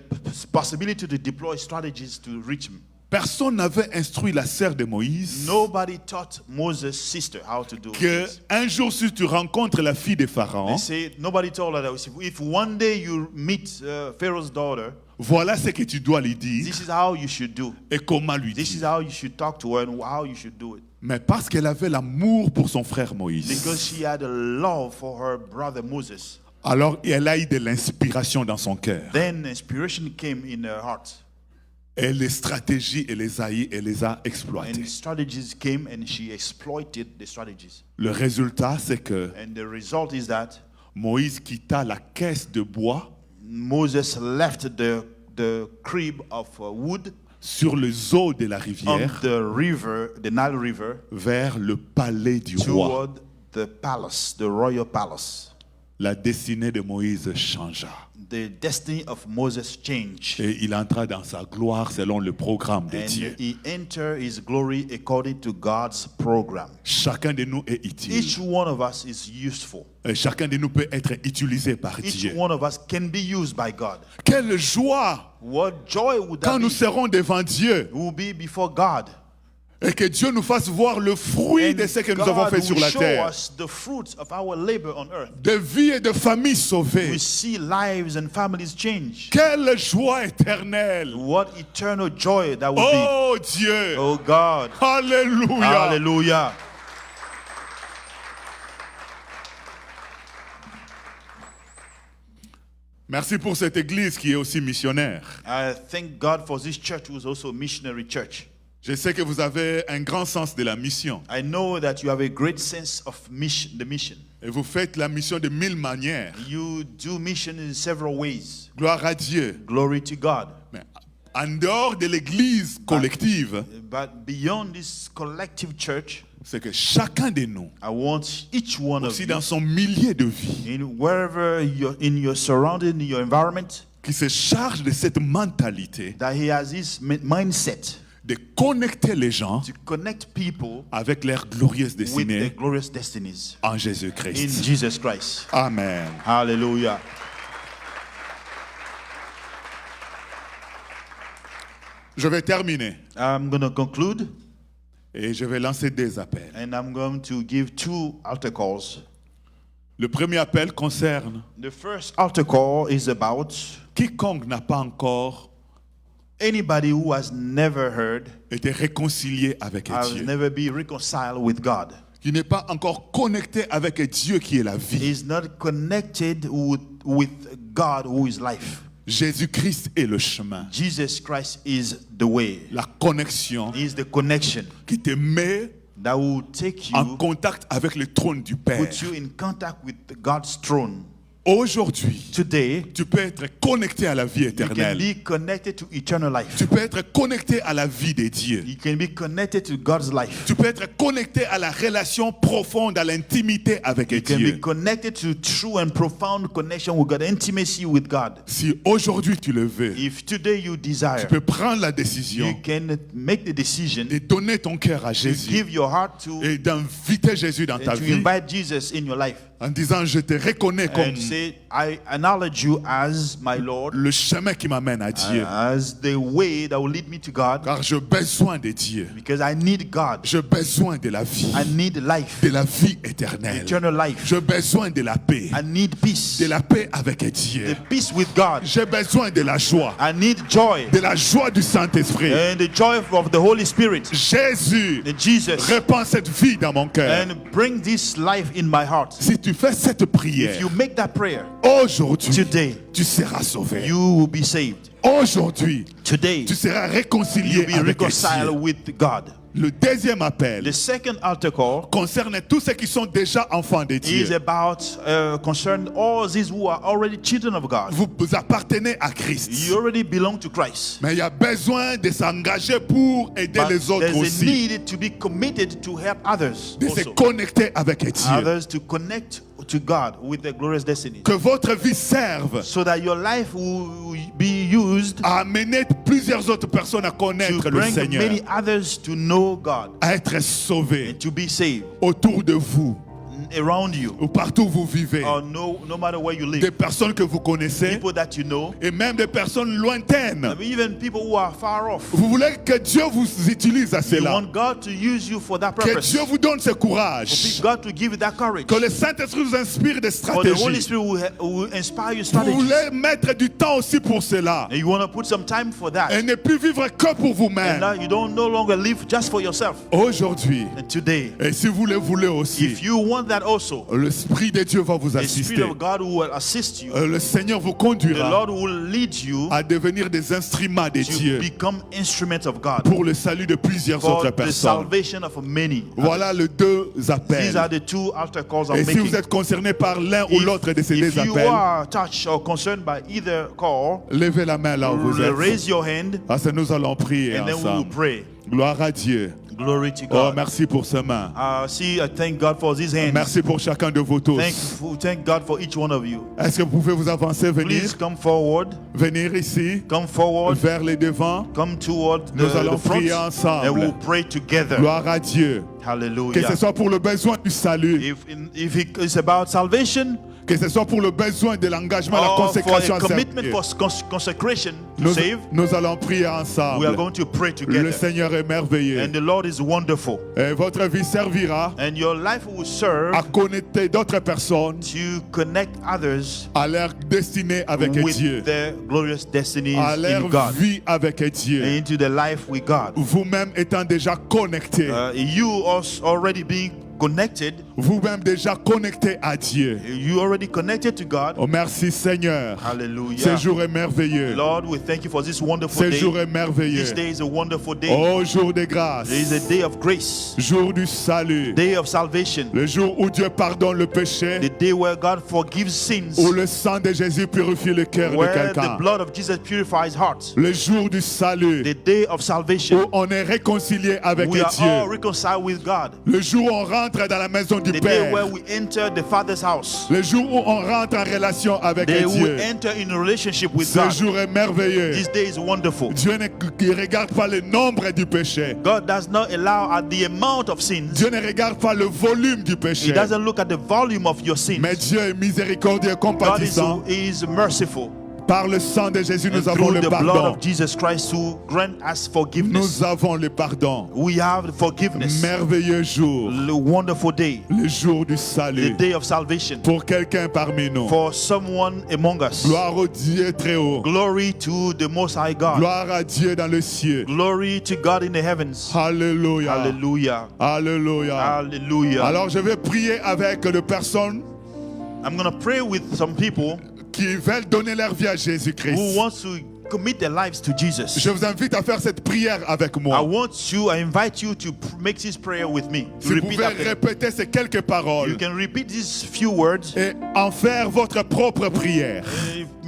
possibility to deploy strategies to reach them. Personne n'avait instruit la sœur de Moïse Nobody taught Moses' sister how to do que this. un jour si tu rencontres la fille de Pharaon, They say nobody told her that if one day you meet Pharaoh's daughter, voilà ce que tu dois lui dire this is how you should do. et comment lui This is dire. how you should talk to her and how you should do it. Mais parce qu'elle avait l'amour pour son frère Moïse, Because she had a love for her brother Moses. alors elle a eu de l'inspiration dans son cœur. Then inspiration came in her heart. Et les stratégies, elle les a exploitées. And strategies came and she exploited the strategies. Le résultat, c'est que And the result is that Moïse quitta la caisse de bois Moses left the crib of wood sur les eaux de la on rivière the river, the Nile River, vers le palais du roi. toward the palace, the royal palace. La destinée de Moïse changea. The destiny of Moses changed. Et il entra dans sa gloire selon le programme de And Dieu. he entered his glory according to God's program. Chacun de nous est utile. Each one of us is useful. Et chacun de nous peut être utilisé par Each Dieu. one of us can be used by God. Quelle joie What joy would quand that nous be? serons devant Dieu We will be before God. et que Dieu nous fasse voir le fruit de ce que nous avons God fait sur will la show terre. us the fruits of our labor on earth. De vie et de familles sauvées. We see lives and families change. Quelle joie éternelle. What eternal joy that would Oh Dieu. be. Oh God. Alléluia. Hallelujah. Merci pour cette église qui est aussi missionnaire. I thank God for this church who is also a missionary church. Je sais que vous avez un grand sens de la mission. I know that you have a great sense of mission, the mission. Et vous faites la mission de 1000 manières. You do mission in several ways. Gloire à Dieu. Glory to God. Mais en dehors de l'église collective, But beyond this collective church, c'est que chacun de nous, I want each one of aussi you, dans son milieu de vie, in wherever you're in your surrounding, in your environment, qui se charge de cette mentalité that he has this mindset de connecter les gens to connect people avec leurs glorieuses with their destinées glorious destinies en in Jésus-Christ. Jesus Christ. Amen. Hallelujah. Je vais terminer I'm going to conclude et je vais lancer des appels. and I'm going to give two altar calls. Le premier appel concerne The first altar call is about quiconque n'a pas encore anybody who has never heard, été réconcilié avec has Dieu, never been reconciled with God, qui n'est pas encore connecté avec Dieu qui est la vie. is not connected with God who is life. Jésus-Christ est le chemin, Jesus Christ is the way. la connexion He is the connection qui te met that will take en you, contact avec le trône du Père. put you in contact with God's throne. Aujourd'hui, Today, tu peux être connecté à la vie you can éternelle. be connected to eternal life. Tu peux être connecté à la vie de Dieu. You can be connected to God's life. Tu peux être connecté à la relation profonde, à l'intimité avec You can be Dieu. connected to true and profound connection with God, intimacy with God. Si aujourd'hui tu le veux, If today you tu desire, peux prendre la you décision can make the decision de donner ton cœur à to Jésus give your heart to et d'inviter Jésus dans ta to vie invite Jesus in your life en disant je te reconnais comme and say, I acknowledge you as my Lord, le chemin qui m'amène à Dieu. as the way that will lead me to God, Car j'ai besoin de Dieu. because I need God. J'ai besoin de la vie, I need life, de la vie éternelle. eternal life. J'ai besoin de la paix, I need peace, de la paix avec Dieu. the peace with God. J'ai besoin de la joie, I need joy de la joie du Saint-Esprit. and the joy of the Holy Spirit. Jésus, Jesus, répands cette vie dans mon cœur. and bring this life in my heart. Si tu fais cette If prière, you make that prayer aujourd'hui, today, tu seras sauvé. you will be saved. Aujourd'hui, Today, tu seras réconcilié you'll be avec reconciled Dieu. with God. Le deuxième appel The second altar call concerne tous ceux qui sont déjà enfants de is Dieu. about concern all these who are already children of God. Vous appartenez à Christ. You already belong to Christ. Mais il y a besoin de s'engager pour aider But les autres there's a aussi. need to be committed to help others De se also. connecter avec Dieu. Others to connect to God with a glorious destiny. Que votre vie serve So that your life will be used à amener plusieurs autres personnes à to connaître le bring Seigneur, many others to know God à être sauvés and to be saved autour de vous, around you, ou partout où vous vivez. or no matter where you Des live. personnes que vous connaissez People that you know, et même des personnes lointaines. even people who are far off. Vous voulez que Dieu vous utilise à You cela. want God to use you for that Que purpose. Dieu vous donne ce courage. God to give you that courage. Que le Saint-Esprit vous inspire des For the Holy stratégies. Spirit will inspire you Vous strategies. voulez mettre du temps aussi pour cela. And you want to put some time for that. Et ne plus vivre que pour And vous-même. now you don't no longer live just for yourself. Aujourd'hui, And today, et si vous le voulez if aussi, you want that also, l'Esprit de Dieu va vous the Spirit assister. of God will assist you. Le Seigneur vous The conduira Lord will lead you à devenir des instruments de to Dieu become instruments of God pour le salut de plusieurs for autres the personnes. salvation of many. Voilà les deux These are appels. the two altar calls I'm Et si vous making. êtes concerné par l'un ou l'autre de ces If deux you appels, are touched or concerned by either call, levez la main là où vous êtes. raise your hand Ah, ça, nous allons prier and then we will ensemble. pray. Gloire à Dieu. Glory to Oh, God. merci pour ce main. I thank God for these hands. Merci pour chacun de vous tous. Thank God for each one of you. Est-ce que vous pouvez vous avancer, Please venir? come forward. Venir ici, Come forward. vers les devants. Come toward Nous allons the front. prier And ensemble. we'll pray together. Gloire à Dieu. Que ce Hallelujah. soit pour le besoin du salut, If it's about salvation, que ce soit pour le besoin de l'engagement, la or for consécration a à commitment servir. for consecration to save, Nous allons prier we are ensemble. going to pray Le together. Seigneur est merveilleux. And the Lord is wonderful. Et votre vie servira And your life will serve à connecter d'autres personnes to connect others à leur destinée avec with Dieu, their glorious destinies à leur in God, vie avec Dieu. and into the life with God. Vous-même étant déjà connecté, You also already being connected, vous-même déjà connecté à Dieu. you already connected to God. Oh, merci Seigneur. Ce Hallelujah. jour est merveilleux. Lord, we thank you for this wonderful Ce day. jour est This merveilleux. day is a wonderful day. Oh, jour de grâce, It is a day of grace, jour du salut, day of salvation, le jour où Dieu pardonne le péché, the day where God forgives sins, où le sang de Jésus purifie le cœur de where the quelqu'un. blood of Jesus purifies hearts, Le jour du salut, the day of salvation. où on est réconcilié avec We are all Dieu. reconciled with God. Le jour où on rentre dans la maison du The day where Père. we enter the Father's house. Le jour où on rentre en relation avec The day we Dieu. enter in a relationship with Ce God. jour est merveilleux. This day is wonderful. Dieu ne regarde pas le nombre du péché. God does not allow at the amount of sins. Dieu ne regarde pas le volume du He péché. doesn't look at the volume of your sins. Mais Dieu est miséricordieux et God compatissant. is merciful. Par le sang de Jésus, And nous avons through le the blood pardon. of Jesus Christ to grant us forgiveness. Nous avons le pardon. We have forgiveness. Merveilleux jour. The wonderful day. Le jour du The salut. day of salvation. Pour quelqu'un parmi nous. For someone among us. Gloire au Dieu très haut. Glory to the Most High God. Gloire à Dieu dans le ciel. Glory to God in the heavens. Alléluia. Hallelujah. Alléluia. Hallelujah. Alors je vais prier avec des personnes I'm going to pray with some people qui veulent donner leur vie à who Jésus-Christ. want to commit their lives to Jesus. Je vous invite à faire cette prière avec I moi. invite you to make this prayer with me. Si vous Repeat pouvez after me. répéter ces quelques paroles You can repeat these few words. et en faire votre propre prière.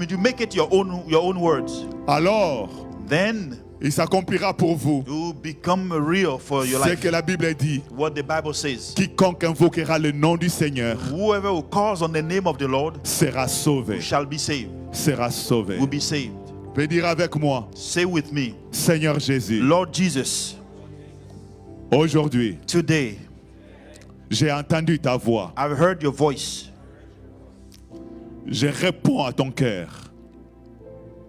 You make it your own words. Alors, Then il s'accomplira pour vous it will become real for your ce life. que la Bible dit. What the Bible says. Quiconque invoquera le nom du Seigneur Whoever who calls on the name of the Lord sera sauvé. shall be saved. Sera sauvé. Will be saved. Vais dire avec moi, Say with me, Seigneur Jésus, Lord Jesus, aujourd'hui, today j'ai entendu ta voix. I've heard your voice. Je réponds à ton cœur.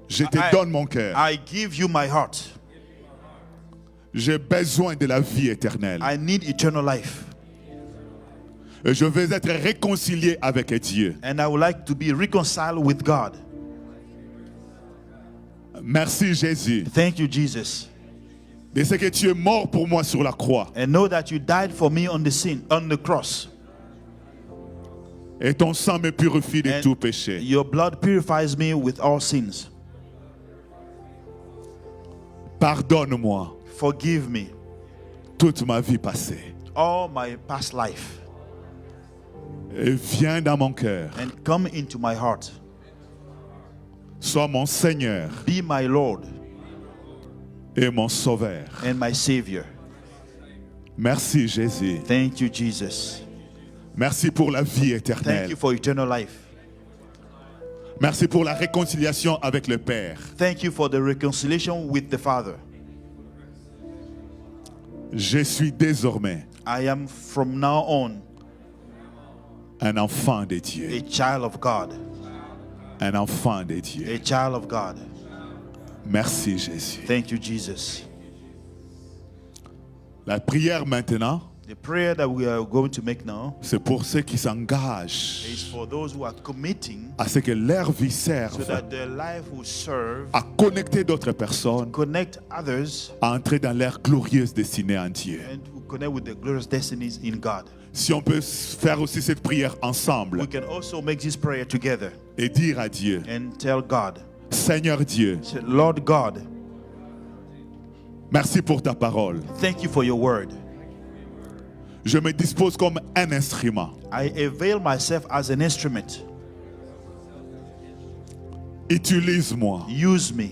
Je te donne mon cœur. I give you my heart. J'ai besoin de la vie éternelle. I need eternal life. Et je veux être réconcilié avec Dieu. And I would like to be reconciled with God. Merci Jésus Thank you, Jesus. de ce que tu es mort pour moi sur la croix. And know that you died for me on the cross. Et ton sang me purifie de And tout péché. your blood purifies me with all sins. Pardonne-moi Forgive me toute ma vie passée. all my past life Et viens dans mon cœur. and come into my heart. Sois mon Seigneur Be my Lord et mon Sauveur. and my Savior. Merci Jésus. Thank you, Jesus. Merci pour la vie Thank éternelle. you for eternal life. Merci pour la réconciliation avec le Père. Thank you for the reconciliation with the Father. Je suis désormais I am from now on un enfant de a Dieu. child of God. Un enfant de Dieu. A child of God. Merci Jésus. Thank you, Jesus. La prière maintenant, The prayer that we are going to make now c'est pour ceux qui s'engagent is for those who are committing à ce que leur vie so serve that their life will serve, à connecter d'autres personnes, connect others, à entrer dans leur glorieuse destinée en Dieu. and will connect with the glorious destinies in God. Si on peut faire aussi cette prière ensemble We can also make this prayer together et dire à Dieu, and tell God, Seigneur Dieu, say, Lord God, merci pour ta parole. thank you for your word. Je me dispose comme un instrument. I avail myself as an instrument. Utilise-moi, Use me.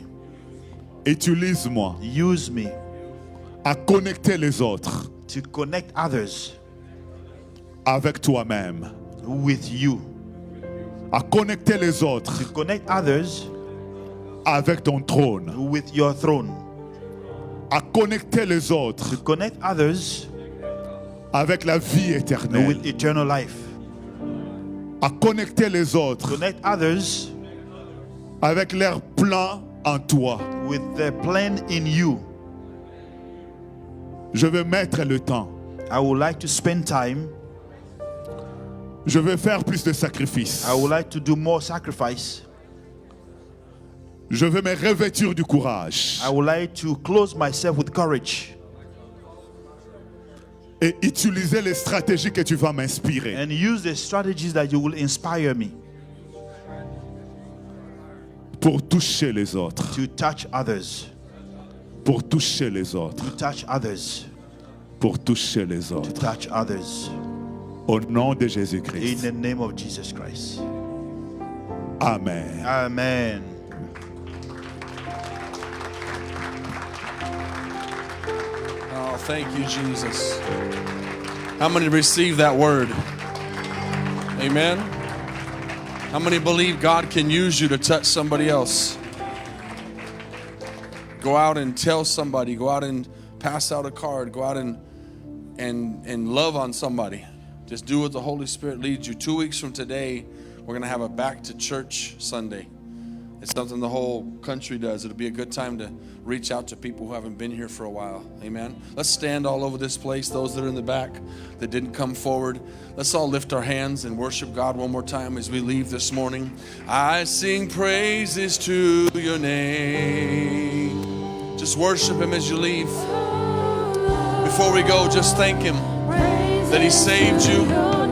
utilise-moi Use me à connecter les autres to connect others avec toi-même, with you. à connecter les autres To connect others avec ton trône, with your throne. à connecter les autres To connect others avec la vie éternelle, with eternal life. à connecter les autres Connect others avec leur plan en toi. with the plan in you. Je veux mettre le temps. I would like to spend time. Je veux faire plus de sacrifices. I would like to do more sacrifice. Je veux me revêtir du courage I would like to close myself with courage et utiliser les stratégies que tu vas m'inspirer and use the strategies that you will inspire me pour toucher les autres, to touch others, pour toucher les autres, to touch others, pour toucher les to autres. touch others. Au nom de In Jésus-Christ. the name of Jesus Christ. Amen. Amen. Oh, thank you, Jesus. How many receive that word? Amen. How many believe God can use you to touch somebody else? Go out and tell somebody. Go out and pass out a card. Go out and love on somebody. Just do what the Holy Spirit leads you. 2 weeks from today, we're going to have a Back to Church Sunday. It's something the whole country does. It'll be a good time to reach out to people who haven't been here for a while. Amen. Let's stand all over this place. Those that are in the back that didn't come forward, let's all lift our hands and worship God one more time as we leave this morning. I sing praises to your name. Just worship Him as you leave. Before we go, just thank Him that He saved you.